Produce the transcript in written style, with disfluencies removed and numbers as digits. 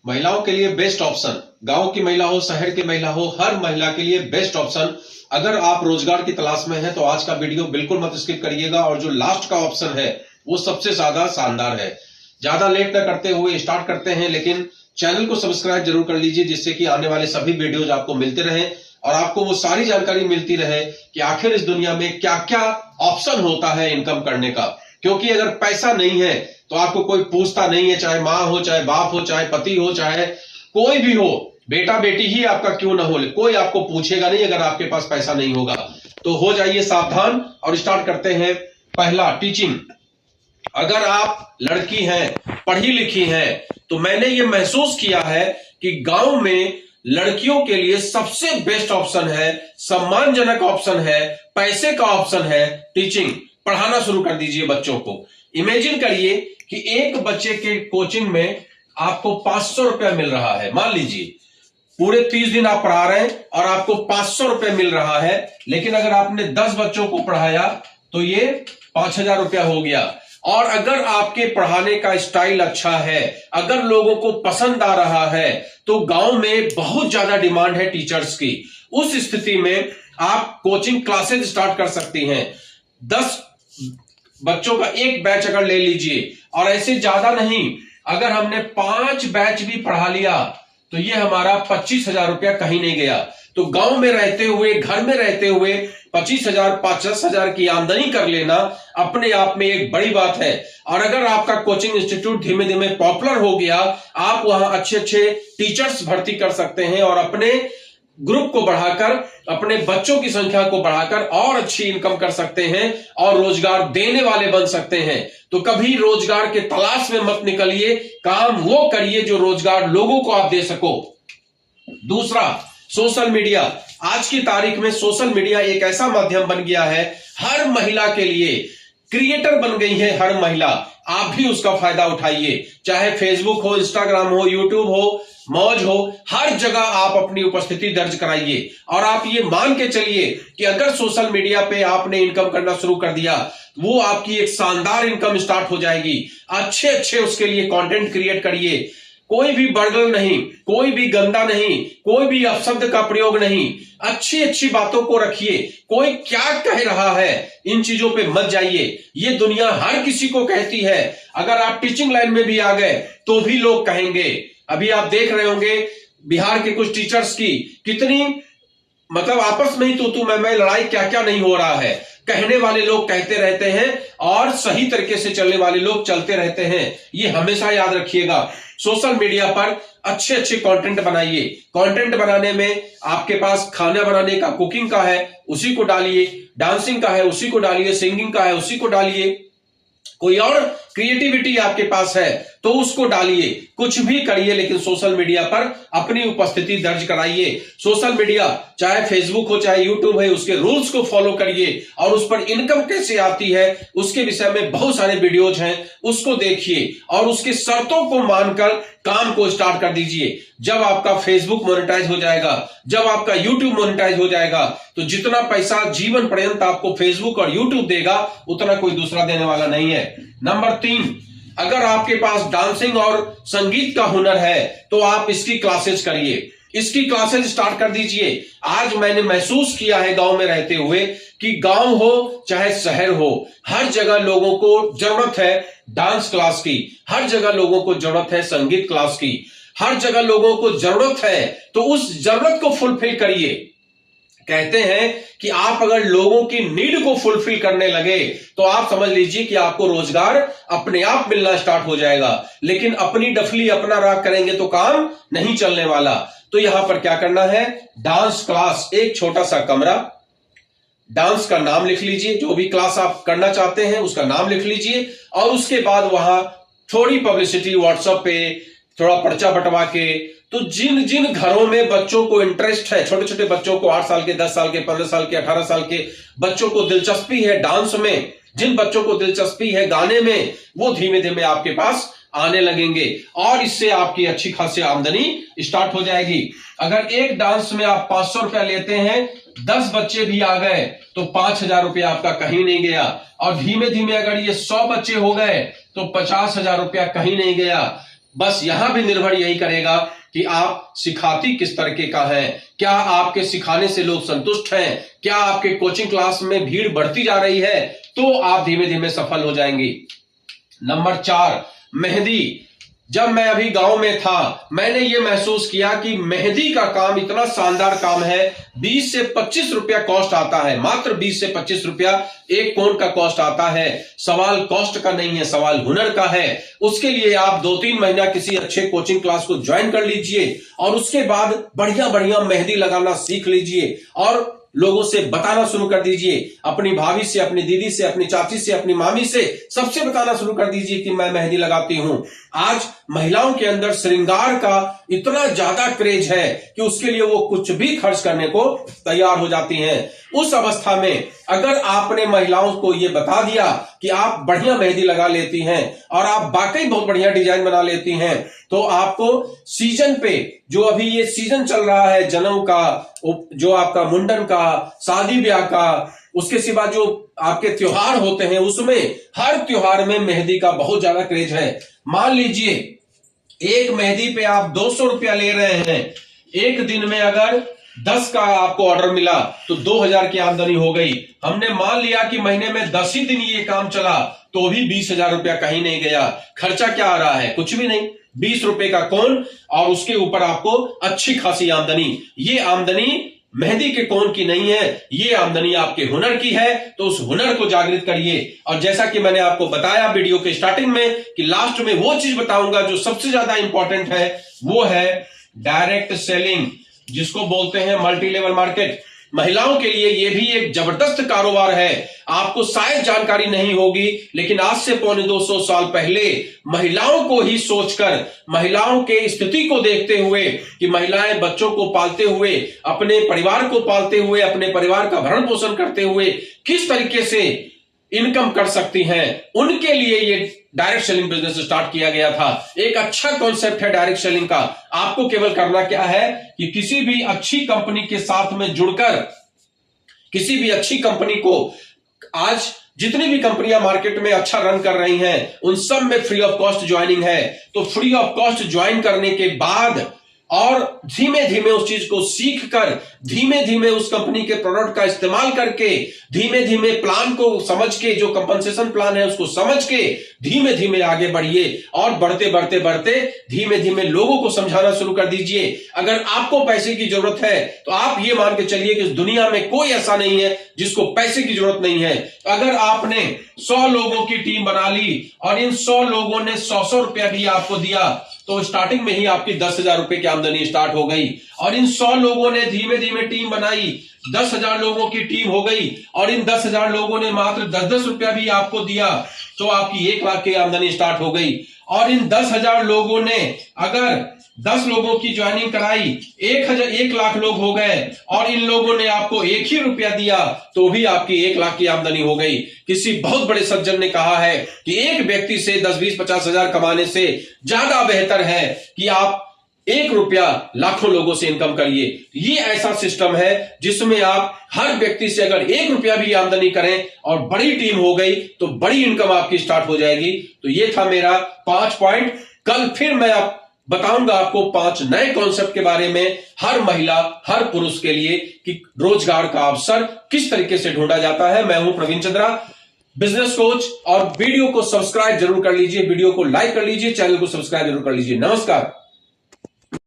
महिलाओं के लिए बेस्ट ऑप्शन, गांव की महिला हो, शहर की महिला हो, हर महिला के लिए बेस्ट ऑप्शन। अगर आप रोजगार की तलाश में हैं तो आज का वीडियो बिल्कुल मत स्किप करिएगा, और जो लास्ट का ऑप्शन है वो सबसे ज्यादा शानदार है। ज्यादा लेट न करते हुए स्टार्ट करते हैं, लेकिन चैनल को सब्सक्राइब जरूर कर लीजिए, जिससे कि आने वाले सभी वीडियोज आपको मिलते रहे और आपको वो सारी जानकारी मिलती रहे कि आखिर इस दुनिया में क्या क्या ऑप्शन होता है इनकम करने का। क्योंकि अगर पैसा नहीं है तो आपको कोई पूछता नहीं है, चाहे माँ हो, चाहे बाप हो, चाहे पति हो, चाहे कोई भी हो, बेटा बेटी ही आपका क्यों ना हो, कोई आपको पूछेगा नहीं अगर आपके पास पैसा नहीं होगा। तो हो जाइए सावधान और स्टार्ट करते हैं। पहला, टीचिंग। अगर आप लड़की हैं, पढ़ी लिखी हैं, तो मैंने ये महसूस किया है कि गांव में लड़कियों के लिए सबसे बेस्ट ऑप्शन है, सम्मानजनक ऑप्शन है, पैसे का ऑप्शन है टीचिंग। पढ़ाना शुरू कर दीजिए बच्चों को। इमेजिन करिए कि एक बच्चे के कोचिंग में आपको 500 रुपया मिल रहा है। मान लीजिए पूरे 30 दिन आप पढ़ा रहे हैं और आपको 500 रुपया मिल रहा है, लेकिन अगर आपने 10 बच्चों को पढ़ाया तो ये 5000 रुपया हो गया। और अगर आपके पढ़ाने का स्टाइल अच्छा है, अगर लोगों को पसंद आ रहा है, तो गांव में बहुत ज्यादा डिमांड है टीचर्स की। उस स्थिति में आप कोचिंग क्लासेस स्टार्ट कर सकती हैं। 10 बच्चों का एक बैच अगर ले लीजिए, और ऐसे ज्यादा नहीं, अगर हमने 5 बैच भी पढ़ा लिया तो ये हमारा 25,000 रुपया कहीं नहीं गया। तो गांव में रहते हुए, घर में रहते हुए 25,000, 50,000 की आमदनी कर लेना अपने आप में एक बड़ी बात है। और अगर आपका कोचिंग इंस्टीट्यूट धीमे धीमे पॉपुलर हो गया, आप वहां अच्छे अच्छे टीचर्स भर्ती कर सकते हैं और अपने ग्रुप को बढ़ाकर, अपने बच्चों की संख्या को बढ़ाकर और अच्छी इनकम कर सकते हैं और रोजगार देने वाले बन सकते हैं। तो कभी रोजगार के तलाश में मत निकलिए, काम वो करिए जो रोजगार लोगों को आप दे सको। दूसरा, सोशल मीडिया। आज की तारीख में सोशल मीडिया एक ऐसा माध्यम बन गया है, हर महिला के लिए क्रिएटर बन गई है हर महिला। आप भी उसका फायदा उठाइए, चाहे फेसबुक हो, इंस्टाग्राम हो, यूट्यूब हो, मौज हो, हर जगह आप अपनी उपस्थिति दर्ज कराइए। और आप ये मान के चलिए कि अगर सोशल मीडिया पे आपने इनकम करना शुरू कर दिया, वो आपकी एक शानदार इनकम स्टार्ट हो जाएगी। अच्छे अच्छे उसके लिए कंटेंट क्रिएट करिए, कोई भी बर्गल नहीं, कोई भी गंदा नहीं, कोई भी अपशब्द का प्रयोग नहीं, अच्छी अच्छी बातों को रखिए। कोई क्या कह रहा है इन चीजों पे मत जाइए, ये दुनिया हर किसी को कहती है। अगर आप टीचिंग लाइन में भी आ गए तो भी लोग कहेंगे। अभी आप देख रहे होंगे बिहार के कुछ टीचर्स की कितनी मतलब आपस में ही तू मैं लड़ाई, क्या क्या नहीं हो रहा है। कहने वाले लोग कहते रहते हैं और सही तरीके से चलने वाले लोग चलते रहते हैं, ये हमेशा याद रखिएगा। सोशल मीडिया पर अच्छे अच्छे कंटेंट बनाइए। कंटेंट बनाने में आपके पास खाना बनाने का, कुकिंग का है, उसी को डालिए, डांसिंग का है उसी को डालिए, सिंगिंग का है उसी को डालिए, कोई और क्रिएटिविटी आपके पास है तो उसको डालिए। कुछ भी करिए, लेकिन सोशल मीडिया पर अपनी उपस्थिति दर्ज कराइए। सोशल मीडिया चाहे फेसबुक हो, चाहे यूट्यूब है, उसके रूल्स को फॉलो करिए और उस पर इनकम कैसे आती है उसके विषय में बहुत सारे वीडियोज हैं, उसको देखिए और उसकी शर्तों को मानकर काम को स्टार्ट कर दीजिए। जब आपका फेसबुक मोनेटाइज हो जाएगा, जब आपका यूट्यूब मोनेटाइज हो जाएगा, तो जितना पैसा जीवन पर्यंत आपको फेसबुक और यूट्यूब देगा उतना कोई दूसरा देने वाला नहीं है। नंबर 3, अगर आपके पास डांसिंग और संगीत का हुनर है तो आप इसकी क्लासेस करिए, इसकी क्लासेस स्टार्ट कर दीजिए। आज मैंने महसूस किया है गांव में रहते हुए कि गांव हो चाहे शहर हो, हर जगह लोगों को जरूरत है डांस क्लास की, हर जगह लोगों को जरूरत है संगीत क्लास की, हर जगह लोगों को जरूरत है। तो उस जरूरत को फुलफिल करिए। कहते हैं कि आप अगर लोगों की नीड को फुलफिल करने लगे तो आप समझ लीजिए कि आपको रोजगार अपने आप मिलना स्टार्ट हो जाएगा। लेकिन अपनी डफली, अपना राग करेंगे तो काम नहीं चलने वाला। तो यहां पर क्या करना है, डांस क्लास, एक छोटा सा कमरा, डांस का नाम लिख लीजिए, जो भी क्लास आप करना चाहते हैं उसका नाम लिख लीजिए, और उसके बाद वहां थोड़ी पब्लिसिटी व्हाट्सएप पे थोड़ा पर्चा बंटवा के, तो जिन जिन घरों में बच्चों को इंटरेस्ट है, छोटे छोटे बच्चों को 8 साल के, 10 साल के, 15 साल के, 18 साल के बच्चों को दिलचस्पी है डांस में, जिन बच्चों को दिलचस्पी है गाने में, वो धीमे धीमे आपके पास आने लगेंगे और इससे आपकी अच्छी खासी आमदनी स्टार्ट हो जाएगी। अगर एक डांस में आप 500 रुपया लेते हैं, 10 बच्चे भी आ गए तो 5,000 रुपया आपका कहीं नहीं गया। और धीमे धीमे अगर ये 100 बच्चे हो गए तो 50,000 रुपया कहीं नहीं गया। बस यहां भी निर्भर यही करेगा कि आप सिखाती किस तरीके का है, क्या आपके सिखाने से लोग संतुष्ट हैं, क्या आपके कोचिंग क्लास में भीड़ बढ़ती जा रही है, तो आप धीमे धीमे सफल हो जाएंगे। नंबर 4, मेहंदी। जब मैं अभी गांव में था, मैंने ये महसूस किया कि मेहंदी का काम इतना शानदार काम है। 20 से 25 रुपया कॉस्ट आता है, मात्र 20 से 25 रुपया एक कोन का कॉस्ट आता है। सवाल कॉस्ट का नहीं है, सवाल हुनर का है। उसके लिए आप 2-3 महीना किसी अच्छे कोचिंग क्लास को ज्वाइन कर लीजिए और उसके बाद बढ़िया बढ़िया मेहंदी लगाना सीख लीजिए और लोगों से बताना शुरू कर दीजिए। अपनी भाभी से, अपनी दीदी से, अपनी चाची से, अपनी मामी से, सबसे बताना शुरू कर दीजिए कि मैं मेहंदी लगाती हूं। आज महिलाओं के अंदर श्रृंगार का इतना ज्यादा क्रेज है कि उसके लिए वो कुछ भी खर्च करने को तैयार हो जाती हैं। उस अवस्था में अगर आपने महिलाओं को ये बता दिया कि आप बढ़िया मेहंदी लगा लेती हैं और आप वाकई बहुत बढ़िया डिजाइन बना लेती हैं, तो आपको सीजन पे, जो अभी ये सीजन चल रहा है जनेऊ का, जो आपका मुंडन का, शादी ब्याह का, उसके सिवा जो आपके त्योहार होते हैं, उसमें हर त्योहार में मेहंदी का बहुत ज्यादा क्रेज है। मान लीजिए एक मेहंदी पे आप 200 रुपया ले रहे हैं, एक दिन में अगर 10 का आपको ऑर्डर मिला तो 2000 की आमदनी हो गई। हमने मान लिया कि महीने में 10 ही दिन ये काम चला तो भी 20,000 रुपया कहीं नहीं गया। खर्चा क्या आ रहा है? कुछ भी नहीं, 20 रुपए का कोन और उसके ऊपर आपको अच्छी खासी आमदनी। ये आमदनी मेहंदी के कोन की नहीं है, ये आमदनी आपके हुनर की है। तो उस हुनर को जागृत करिए। और जैसा कि मैंने आपको बताया वीडियो के स्टार्टिंग में कि लास्ट में वो चीज बताऊंगा जो सबसे ज्यादा इंपॉर्टेंट है, वो है डायरेक्ट सेलिंग, जिसको बोलते हैं मल्टी लेवल मार्केट। महिलाओं के लिए यह भी एक जबरदस्त कारोबार है। आपको शायद जानकारी नहीं होगी, लेकिन आज से 250 साल पहले महिलाओं को ही सोचकर, महिलाओं के स्थिति को देखते हुए कि महिलाएं बच्चों को पालते हुए, अपने परिवार को पालते हुए, अपने परिवार का भरण पोषण करते हुए किस तरीके से इनकम कर सकती हैं, उनके लिए ये डायरेक्ट सेलिंग बिजनेस स्टार्ट किया गया था। एक अच्छा कॉन्सेप्ट है डायरेक्ट सेलिंग का। आपको केवल करना क्या है कि किसी भी अच्छी कंपनी के साथ में जुड़कर, किसी भी अच्छी कंपनी को, आज जितनी भी कंपनियां मार्केट में अच्छा रन कर रही हैं, उन सब में फ्री ऑफ कॉस्ट ज्वाइनिंग है। तो फ्री ऑफ कॉस्ट ज्वाइन करने के बाद और धीमे धीमे उस चीज को सीख कर, धीमे धीमे उस कंपनी के प्रोडक्ट का इस्तेमाल करके, धीमे धीमे प्लान को समझ के, जो कंपनसेशन प्लान है उसको समझ के धीमे धीमे आगे बढ़िए और बढ़ते बढ़ते बढ़ते धीमे धीमे लोगों को समझाना शुरू कर दीजिए। अगर आपको पैसे की जरूरत है तो आप ये मान के चलिए कि इस दुनिया में कोई ऐसा नहीं है जिसको पैसे की जरूरत नहीं है। अगर आपने 100 लोगों की टीम बना ली और इन 100 लोगों ने 100 रुपया भी आपको दिया, तो स्टार्टिंग में ही आपकी 10,000 रुपए की आमदनी स्टार्ट हो गई। और इन 100 लोगों ने धीमे धीमे टीम बनाई, 10,000 लोगों की टीम हो गई और इन 10,000 लोगों ने मात्र 10-10 रुपया भी आपको दिया, तो आपकी 1 लाख की आमदनी स्टार्ट हो गई। और इन 10,000 लोगों ने अगर 10 लोगों की ज्वाइनिंग कराई, 1 लाख लोग हो गए और इन लोगों ने आपको 1 ही रुपया दिया, तो भी आपकी 1 लाख की आमदनी हो गई। किसी बहुत बड़े सज्जन ने कहा है कि एक व्यक्ति से 10, 20, 50 हजार कमाने से ज्यादा बेहतर है कि आप 1 रुपया लाखों लोगों से इनकम करिए। ये ऐसा सिस्टम है जिसमें आप हर व्यक्ति से अगर 1 रुपया भी आमदनी करें और बड़ी टीम हो गई तो बड़ी इनकम आपकी स्टार्ट हो जाएगी। तो ये था मेरा 5 पॉइंट। कल फिर मैं बताऊंगा आपको 5 नए कॉन्सेप्ट के बारे में, हर महिला, हर पुरुष के लिए, कि रोजगार का अवसर किस तरीके से ढूंढा जाता है। मैं हूं प्रवीण चंद्रा, बिजनेस कोच। और वीडियो को सब्सक्राइब जरूर कर लीजिए, वीडियो को लाइक कर लीजिए, चैनल को सब्सक्राइब जरूर कर लीजिए। नमस्कार।